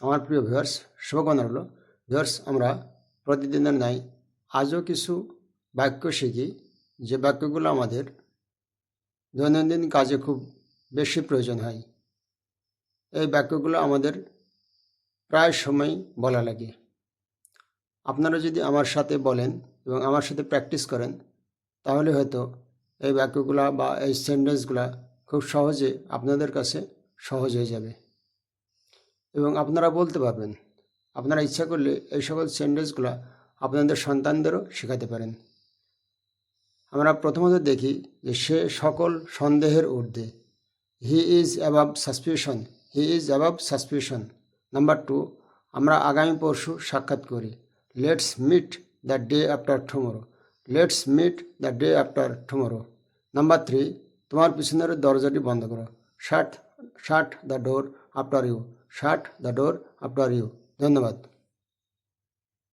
আমার প্রিয় ভিউয়ার্স, শুভকামনা রইল। ভিউয়ার্স, আমরা প্রতিদিনের ন্যায় আজও কিছু বাক্য শিখি, যে বাক্যগুলো আমাদের দৈনন্দিন কাজে খুব বেশি প্রয়োজন হয়। এই বাক্যগুলো আমাদের প্রায় সময় বলা লাগে। আপনারা যদি আমার সাথে বলেন এবং আমার সাথে প্র্যাকটিস করেন, তাহলে হয়তো এই বাক্যগুলা বা এই সেন্টেন্সগুলা খুব সহজে আপনাদের কাছে সহজ হয়ে যাবে এবং আপনারা বলতে পারবেন। আপনারা ইচ্ছা করলে এই সকল সেন্টেন্সগুলো আপনাদের সন্তানদেরও শেখাতে পারেন। আমরা প্রথমত দেখি যে সে সকল সন্দেহের ঊর্ধ্বে। He is above suspicion. He is above suspicion. Number 2, আমরা আগামী পরশু সাক্ষাৎ করি। Let's meet the day after tomorrow. Let's meet the day after tomorrow. Number 3, তোমার পিছনের দরজাটি বন্ধ করো। Shut the door after you. Shut the door after you. ধন্যবাদ।